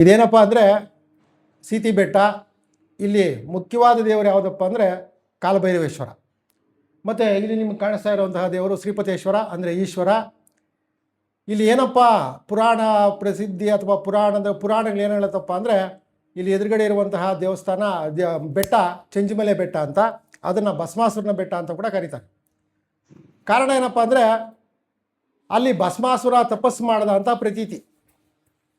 ಇದೇನಪ್ಪ ಅಂದರೆ ಸೀತಿ ಬೆಟ್ಟ. ಇಲ್ಲಿ ಮುಖ್ಯವಾದ ದೇವರು ಯಾವುದಪ್ಪ ಅಂದರೆ ಕಾಲಭೈರವೇಶ್ವರ. ಮತ್ತು ಇಲ್ಲಿ ನಿಮ್ಗೆ ಕಾಣಿಸ್ತಾ ಇರುವಂತಹ ದೇವರು ಶ್ರೀಪತೇಶ್ವರ ಅಂದರೆ ಈಶ್ವರ. ಇಲ್ಲಿ ಏನಪ್ಪ ಪುರಾಣ ಪ್ರಸಿದ್ಧಿ ಅಥವಾ ಪುರಾಣಗಳು ಏನು ಹೇಳುತ್ತಪ್ಪ ಅಂದರೆ ಇಲ್ಲಿ ಎದುರುಗಡೆ ಇರುವಂತಹ ದೇವಸ್ಥಾನ ಬೆಟ್ಟ ಚಂಜಿಮಲೆ ಬೆಟ್ಟ ಅಂತ, ಅದನ್ನು ಭಸ್ಮಾಸುರನ ಬೆಟ್ಟ ಅಂತ ಕೂಡ ಕರೀತಾರೆ. ಕಾರಣ ಏನಪ್ಪ ಅಂದರೆ ಅಲ್ಲಿ ಭಸ್ಮಾಸುರ ತಪಸ್ಸು ಮಾಡಿದಂಥ ಪ್ರತೀತಿ.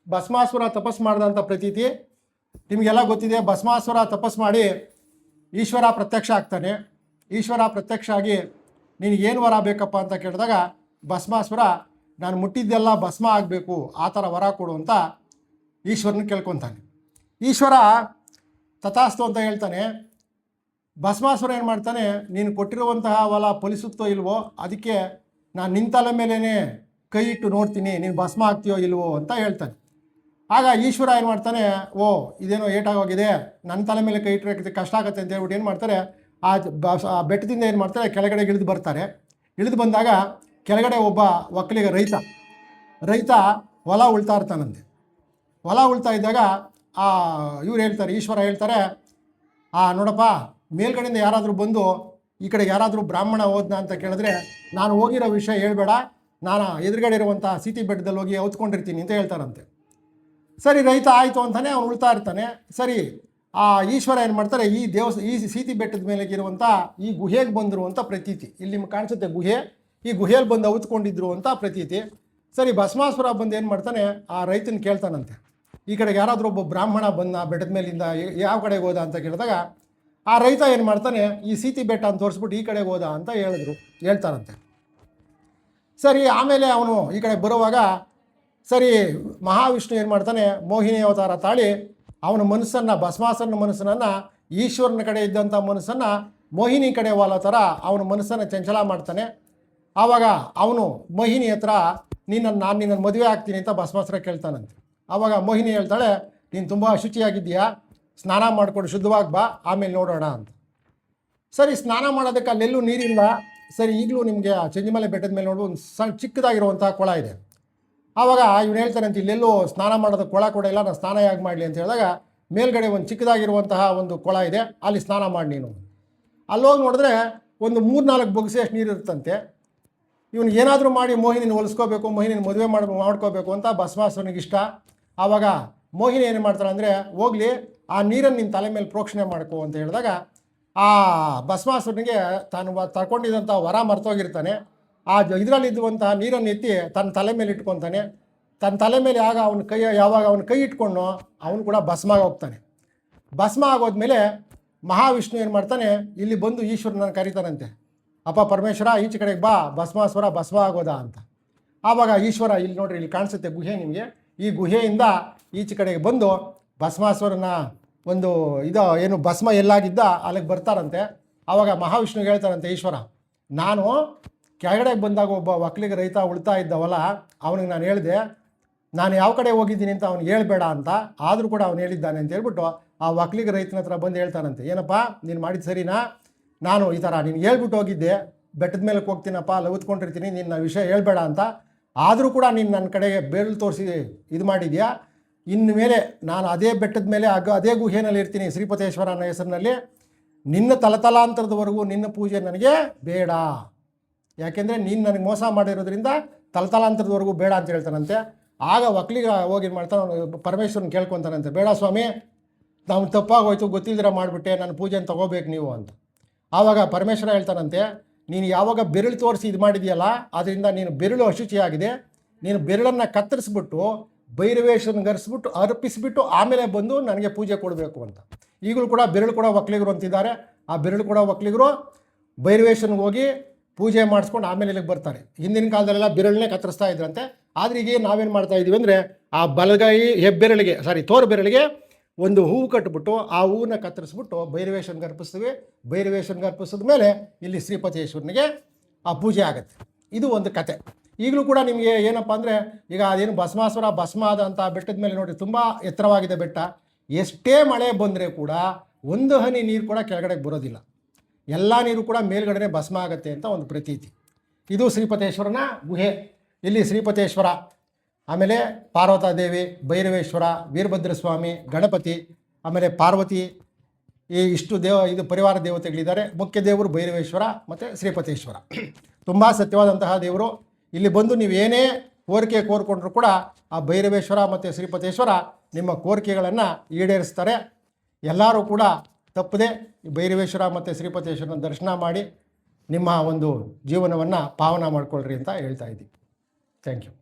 ಭಸ್ಮಾಸುರ ತಪಸ್ಸು ಮಾಡಿದಂಥ ಪ್ರತೀತಿ ನಿಮಗೆಲ್ಲ ಗೊತ್ತಿದೆ. ಭಸ್ಮಾಸುರ ತಪಸ್ಸು ಮಾಡಿ ಈಶ್ವರ ಪ್ರತ್ಯಕ್ಷ ಆಗ್ತಾನೆ. ಈಶ್ವರ ಪ್ರತ್ಯಕ್ಷ ಆಗಿ ನಿನಗೇನು ವರ ಬೇಕಪ್ಪ ಅಂತ ಕೇಳಿದಾಗ ಭಸ್ಮಾಸುರ ನಾನು ಮುಟ್ಟಿದ್ದೆಲ್ಲ ಭಸ್ಮ ಆಗಬೇಕು, ಆ ಥರ ವರ ಕೊಡು ಅಂತ ಈಶ್ವರನ ಕೇಳ್ಕೊತಾನೆ. ಈಶ್ವರ ತಥಾಸ್ತು ಅಂತ ಹೇಳ್ತಾನೆ. ಭಸ್ಮಾಸುರ ಏನು ಮಾಡ್ತಾನೆ, ನೀನು ಕೊಟ್ಟಿರುವಂತಹ ಹೊಲ ಫಲಿಸುತ್ತೋ ಇಲ್ವೋ, ಅದಕ್ಕೆ ನಾನು ನಿನ್ನ ತಲೆ ಮೇಲೇ ಕೈ ಇಟ್ಟು ನೋಡ್ತೀನಿ, ನೀನು ಭಸ್ಮ ಆಗ್ತೀಯೋ ಇಲ್ವೋ ಅಂತ ಹೇಳ್ತಾನೆ. ಆಗ ಈಶ್ವರ ಏನು ಮಾಡ್ತಾನೆ, ಓ ಇದೇನೋ ಏಟಾಗೋಗಿದೆ, ನನ್ನ ತಲೆ ಮೇಲೆ ಕೈ ಇಟ್ಟರೆ ಕಷ್ಟ ಆಗುತ್ತೆ ಅಂತ ಹೇಳ್ಬಿಟ್ಟು ಏನು ಮಾಡ್ತಾರೆ, ಆ ಬೆಟ್ಟದಿಂದ ಏನು ಮಾಡ್ತಾರೆ ಕೆಳಗಡೆ ಇಳಿದು ಬರ್ತಾರೆ. ಇಳಿದು ಬಂದಾಗ ಕೆಳಗಡೆ ಒಬ್ಬ ಒಕ್ಕಲಿಗ ರೈತ ಹೊಲ ಉಳ್ತಾ ಇರ್ತಾನಂತೆ. ಹೊಲ ಉಳ್ತಾ ಇದ್ದಾಗ ಇವ್ರು ಹೇಳ್ತಾರೆ, ಈಶ್ವರ ಹೇಳ್ತಾರೆ, ನೋಡಪ್ಪ ಮೇಲ್ಗಡೆಯಿಂದ ಯಾರಾದರೂ ಬಂದು ಈ ಕಡೆ ಯಾರಾದರೂ ಬ್ರಾಹ್ಮಣ ಹೋದ್ನ ಅಂತ ಕೇಳಿದ್ರೆ ನಾನು ಹೋಗಿರೋ ವಿಷಯ ಹೇಳ್ಬೇಡ, ನಾನು ಎದುರುಗಡೆ ಇರುವಂಥ ಸೀತಿ ಬೆಟ್ಟದಲ್ಲಿ ಹೋಗಿ ಹೊತ್ಕೊಂಡಿರ್ತೀನಿ ಅಂತ ಹೇಳ್ತಾರಂತೆ. ಸರಿ ರೈತ ಆಯಿತು ಅಂತಾನೆ ಅವ್ನು ಉಳ್ತಾ ಇರ್ತಾನೆ. ಸರಿ ಈಶ್ವರ ಏನು ಮಾಡ್ತಾರೆ, ಈ ಸೀತಿ ಬೆಟ್ಟದ ಮೇಲೆ ಇರುವಂಥ ಈ ಗುಹೆಗೆ ಬಂದರು ಅಂತ ಪ್ರತೀತಿ. ಇಲ್ಲಿ ನಿಮ್ಗೆ ಕಾಣಿಸುತ್ತೆ ಗುಹೆ, ಈ ಗುಹೆಯಲ್ಲಿ ಬಂದು ಔತ್ಕೊಂಡಿದ್ರು ಅಂತ ಪ್ರತೀತಿ. ಸರಿ ಭಸ್ಮಾಸುರ ಬಂದು ಏನು ಮಾಡ್ತಾನೆ, ಆ ರೈತನ ಕೇಳ್ತಾನಂತೆ, ಈ ಕಡೆಗೆ ಯಾರಾದರೂ ಒಬ್ಬ ಬ್ರಾಹ್ಮಣ ಬಂದ ಬೆಟ್ಟದ ಮೇಲಿಂದ ಯಾವ ಕಡೆಗೆ ಹೋದ ಅಂತ ಕೇಳಿದಾಗ ಆ ರೈತ ಏನು ಮಾಡ್ತಾನೆ, ಈ ಸೀತಿ ಬೆಟ್ಟ ಅಂತ ತೋರಿಸ್ಬಿಟ್ಟು ಈ ಕಡೆಗೆ ಹೋದ ಅಂತ ಹೇಳ್ತಾರಂತೆ. ಸರಿ ಆಮೇಲೆ ಅವನು ಈ ಕಡೆ ಬರುವಾಗ ಸರಿ ಮಹಾವಿಷ್ಣು ಏನು ಮಾಡ್ತಾನೆ, ಮೋಹಿನಿ ಅವತಾರ ತಾಳಿ ಅವನ ಮನಸ್ಸನ್ನು, ಭಸ್ಮಾಸುರನ ಮನಸ್ಸನ್ನು, ಈಶ್ವರನ ಕಡೆ ಇದ್ದಂಥ ಮನಸ್ಸನ್ನು ಮೋಹಿನಿ ಕಡೆ ವಾಲೋ ಥರ ಅವನ ಮನಸ್ಸನ್ನು ಚಂಚಲ ಮಾಡ್ತಾನೆ. ಆವಾಗ ಅವನು ಮೋಹಿನಿ ಹತ್ರ ನಾನು ನಿನ್ನನ್ನು ಮದುವೆ ಆಗ್ತೀನಿ ಅಂತ ಭಸ್ಮಾಸುರ ಕೇಳ್ತಾನಂತೆ. ಆವಾಗ ಮೋಹಿನಿ ಹೇಳ್ತಾಳೆ, ನೀನು ತುಂಬ ಅಶುಚಿಯಾಗಿದ್ದೀಯಾ, ಸ್ನಾನ ಮಾಡಿಕೊಂಡು ಶುದ್ಧವಾಗಿ ಬಾ, ಆಮೇಲೆ ನೋಡೋಣ ಅಂತ. ಸರಿ ಸ್ನಾನ ಮಾಡೋದಕ್ಕೆ ಅಲ್ಲೆಲ್ಲೂ ನೀರಿಲ್ಲ. ಸರಿ ಈಗಲೂ ನಿಮಗೆ ಆ ಚಂಜಿಮಲೆ ಬೆಟ್ಟದ ಮೇಲೆ ನೋಡುವ ಒಂದು ಚಿಕ್ಕದಾಗಿರುವಂಥ ಕೊಳ ಇದೆ. ಆವಾಗ ಇವನು ಹೇಳ್ತಾನಂತೆ, ಇಲ್ಲೆಲ್ಲೂ ಸ್ನಾನ ಮಾಡೋದಕ್ಕೆ ಕೊಳ ಕೂಡ ಇಲ್ಲ, ನಾನು ಸ್ನಾನ ಹೇಗೆ ಮಾಡಲಿ ಅಂತ ಹೇಳಿದಾಗ ಮೇಲ್ಗಡೆ ಒಂದು ಚಿಕ್ಕದಾಗಿರುವಂತಹ ಒಂದು ಕೊಳ ಇದೆ, ಅಲ್ಲಿ ಸ್ನಾನ ಮಾಡಿ ನೀನು. ಅಲ್ಲೋಗಿ ನೋಡಿದ್ರೆ ಒಂದು 3-4 ಬೊಗಸೆ ಅಷ್ಟು ನೀರು ಇರುತ್ತಂತೆ. ಇವನು ಏನಾದರೂ ಮಾಡಿ ಮೋಹಿನಿನ ಹೊಲಿಸ್ಕೋಬೇಕು, ಮೋಹಿನಿನ ಮದುವೆ ಮಾಡ್ಕೋಬೇಕು ಅಂತ ಭಸ್ಮಾಸುರನಿಗೆ ಇಷ್ಟ. ಆವಾಗ ಮೋಹಿನಿ ಏನು ಮಾಡ್ತಾಳೆ ಅಂದರೆ, ಹೋಗಲಿ ಆ ನೀರನ್ನು ನಿನ್ನ ತಲೆ ಮೇಲೆ ಪ್ರೋಕ್ಷಣೆ ಮಾಡ್ಕೋ ಅಂತ ಹೇಳಿದಾಗ ಆ ಭಸ್ಮಾಸುರನಿಗೆ ತಾನು ತಗೊಂಡಿದ್ದಂಥ ವರ ಮರ್ತೋಗಿರ್ತಾನೆ. ಇದರಲ್ಲಿದ್ದುವಂತಹ ನೀರನ್ನು ಎತ್ತಿ ತನ್ನ ತಲೆ ಮೇಲೆ ಇಟ್ಕೊತಾನೆ. ತನ್ನ ತಲೆ ಮೇಲೆ ಯಾವಾಗ ಅವನ ಕೈ ಇಟ್ಕೊಂಡು ಅವನು ಕೂಡ ಭಸ್ಮ ಹೋಗ್ತಾನೆ. ಭಸ್ಮ ಆಗೋದ್ಮೇಲೆ ಮಹಾವಿಷ್ಣು ಏನು ಮಾಡ್ತಾನೆ, ಇಲ್ಲಿ ಬಂದು ಈಶ್ವರನ ಕರೀತಾನಂತೆ, ಅಪ್ಪ ಪರಮೇಶ್ವರ ಈಚೆ ಕಡೆಗೆ ಬಾ, ಭಸ್ಮಾಸುರ ಭಸ್ಮ ಆಗೋದಾ ಅಂತ. ಆವಾಗ ಈಶ್ವರ ಇಲ್ಲಿ ನೋಡ್ರಿ, ಇಲ್ಲಿ ಕಾಣಿಸುತ್ತೆ ಗುಹೆ ನಿಮಗೆ, ಈ ಗುಹೆಯಿಂದ ಈಚೆ ಕಡೆಗೆ ಬಂದು ಭಸ್ಮಾಸುರನ ಒಂದು ಏನು ಭಸ್ಮ ಎಲ್ಲಾಗಿದ್ದ ಅಲ್ಲಿಗೆ ಬರ್ತಾರಂತೆ. ಆವಾಗ ಮಹಾವಿಷ್ಣುಗೆ ಹೇಳ್ತಾರಂತೆ ಈಶ್ವರ, ನಾನು ಕೆಳಗಡೆಗೆ ಬಂದಾಗ ಒಬ್ಬ ಒಕ್ಕಲಿಗ ರೈತ ಉಳ್ತಾ ಇದ್ದವಲ್ಲ, ಅವನಿಗೆ ನಾನು ಹೇಳಿದೆ ನಾನು ಯಾವ ಕಡೆ ಹೋಗಿದ್ದೀನಿ ಅಂತ ಅವ್ನು ಹೇಳ್ಬೇಡ ಅಂತ, ಆದರೂ ಕೂಡ ಅವ್ನು ಹೇಳಿದ್ದಾನೆ ಅಂತ ಹೇಳ್ಬಿಟ್ಟು ಆ ಒಕ್ಕಲಿಗ ರೈತನ ಹತ್ರ ಬಂದು ಹೇಳ್ತಾನಂತೆ, ಏನಪ್ಪ ನೀನು ಮಾಡಿದ್ದು ಸರಿನಾ, ನಾನು ಈ ಥರ ನೀನು ಹೇಳ್ಬಿಟ್ಟು ಹೋಗಿದ್ದೆ, ಬೆಟ್ಟದ ಮೇಲೆ ಹೋಗ್ತೀನಪ್ಪ, ಅಲ್ಲಿ ಓದ್ಕೊಂಡಿರ್ತೀನಿ, ನಿನ್ನ ವಿಷಯ ಹೇಳ್ಬೇಡ ಅಂತ, ಆದರೂ ಕೂಡ ನೀನು ನನ್ನ ಕಡೆಗೆ ಬೆರಳು ತೋರಿಸಿ ಇದು ಮಾಡಿದ್ಯಾ, ಇನ್ನು ಮೇಲೆ ನಾನು ಅದೇ ಬೆಟ್ಟದ ಮೇಲೆ ಅದೇ ಗುಹೆಯಲ್ಲಿ ಇರ್ತೀನಿ ಶ್ರೀಪತೇಶ್ವರ ಅನ್ನೋ ಹೆಸರಿನಲ್ಲಿ, ನಿನ್ನ ತಲತಲಾಂತರದವರೆಗೂ ನಿನ್ನ ಪೂಜೆ ನನಗೆ ಬೇಡ, ಯಾಕೆಂದರೆ ನೀನು ನನಗೆ ಮೋಸ ಮಾಡಿರೋದ್ರಿಂದ ತಲತಲಾಂತರದವರೆಗೂ ಬೇಡ ಅಂತ ಹೇಳ್ತಾನಂತೆ. ಆಗ ಒಕ್ಕಲಿಗ ಹೋಗಿ ಏನು ಮಾಡ್ತಾನೆ, ಪರಮೇಶ್ವರನ ಕೇಳ್ಕೊತಾನಂತೆ, ಬೇಡ ಸ್ವಾಮಿ ನಾವು ತಪ್ಪಾಗೋಯ್ತು, ಗೊತ್ತಿಲ್ದಿರ ಮಾಡಿಬಿಟ್ಟೆ, ನನ್ನ ಪೂಜೆನ ತೊಗೋಬೇಕು ನೀವು ಅಂತ. ಆವಾಗ ಪರಮೇಶ್ವರ ಹೇಳ್ತಾನಂತೆ, ನೀನು ಯಾವಾಗ ಬೆರಳು ತೋರಿಸಿ ಇದು ಮಾಡಿದೆಯಲ್ಲ, ಅದರಿಂದ ನೀನು ಬೆರಳು ಅಶುಚಿಯಾಗಿದೆ, ನೀನು ಬೆರಳನ್ನು ಕತ್ತರಿಸ್ಬಿಟ್ಟು ಭೈರವೇಶ್ವರನಿಗರಿಸ್ಬಿಟ್ಟು ಅರ್ಪಿಸಿಬಿಟ್ಟು ಆಮೇಲೆ ಬಂದು ನನಗೆ ಪೂಜೆ ಕೊಡಬೇಕು ಅಂತ. ಈಗಲೂ ಕೂಡ ಬೆರಳು ಕೂಡ ಒಕ್ಕಲಿಗರು ಅಂತಿದ್ದಾರೆ. ಆ ಬೆರಳು ಕೂಡ ಒಕ್ಕಲಿಗರು ಭೈರವೇಶ್ವರನಿಗೆ ಹೋಗಿ ಪೂಜೆ ಮಾಡಿಸ್ಕೊಂಡು ಆಮೇಲೆ ಇಲ್ಲಿಗೆ ಬರ್ತಾರೆ. ಹಿಂದಿನ ಕಾಲದಲ್ಲೆಲ್ಲ ಬೆರಳನ್ನೇ ಕತ್ತರಿಸ್ತಾ ಇದ್ರಂತೆ. ಆದರೆ ಈಗ ನಾವೇನು ಮಾಡ್ತಾ ಇದ್ದೀವಿ ಅಂದರೆ ಆ ಬಲಗೈ ತೋರು ಬೆರಳಿಗೆ ಒಂದು ಹೂವು ಕಟ್ಬಿಟ್ಟು ಆ ಹೂವನ್ನ ಕತ್ತರಿಸ್ಬಿಟ್ಟು ಭೈರವೇಶ್ವರನಿಗೆ ಅರ್ಪಿಸ್ತೀವಿ. ಭೈರವೇಶ್ವರನಿಗೆ ಅರ್ಪಿಸಿದ ಮೇಲೆ ಇಲ್ಲಿ ಶ್ರೀಪತೇಶ್ವರನಿಗೆ ಆ ಪೂಜೆ ಆಗುತ್ತೆ. ಇದು ಒಂದು ಕತೆ. ಈಗಲೂ ಕೂಡ ನಿಮಗೆ ಏನಪ್ಪ ಅಂದರೆ ಈಗ ಅದೇನು ಭಸ್ಮಾಸುರ ಭಸ್ಮ ಆದ ಅಂತ ಬೆಟ್ಟದ ಮೇಲೆ ನೋಡಿ, ತುಂಬ ಎತ್ತರವಾಗಿದೆ ಬೆಟ್ಟ, ಎಷ್ಟೇ ಮಳೆ ಬಂದರೆ ಕೂಡ ಒಂದು ಹನಿ ನೀರು ಕೂಡ ಕೆಳಗಡೆಗೆ ಬರೋದಿಲ್ಲ, ಎಲ್ಲ ನೀರು ಕೂಡ ಮೇಲ್ಗಡೆ ಭಸ್ಮ ಆಗುತ್ತೆ ಅಂತ ಒಂದು ಪ್ರತೀತಿ. ಇದು ಶ್ರೀಪತೇಶ್ವರನ ಗುಹೆ. ಇಲ್ಲಿ ಶ್ರೀಪತೇಶ್ವರ ಆಮೇಲೆ ಪಾರ್ವತಾದೇವಿ, ಭೈರವೇಶ್ವರ, ವೀರಭದ್ರ ಸ್ವಾಮಿ, ಗಣಪತಿ, ಆಮೇಲೆ ಪಾರ್ವತಿ, ಈ ಇಷ್ಟು ಇದು ಪರಿವಾರ ದೇವತೆಗಳಿದ್ದಾರೆ. ಮುಖ್ಯ ದೇವರು ಭೈರವೇಶ್ವರ ಮತ್ತು ಶ್ರೀಪತೇಶ್ವರ. ತುಂಬ ಸತ್ಯವಾದಂತಹ ದೇವರು. ಇಲ್ಲಿ ಬಂದು ನೀವೇನೇ ಕೋರಿಕೆ ಕೋರ್ಕೊಂಡ್ರೂ ಕೂಡ ಆ ಭೈರವೇಶ್ವರ ಮತ್ತು ಶ್ರೀಪತೇಶ್ವರ ನಿಮ್ಮ ಕೋರಿಕೆಗಳನ್ನು ಈಡೇರಿಸ್ತಾರೆ. ಎಲ್ಲರೂ ಕೂಡ ತಪ್ಪದೆ ಭೈರವೇಶ್ವರ ಮತ್ತು ಶ್ರೀಪತೇಶ್ವರನ ದರ್ಶನ ಮಾಡಿ ನಿಮ್ಮ ಒಂದು ಜೀವನವನ್ನು ಪಾವನ ಮಾಡಿಕೊಳ್ಳ್ರಿ ಅಂತ ಹೇಳ್ತಾ ಇದ್ದೀವಿ. Thank you.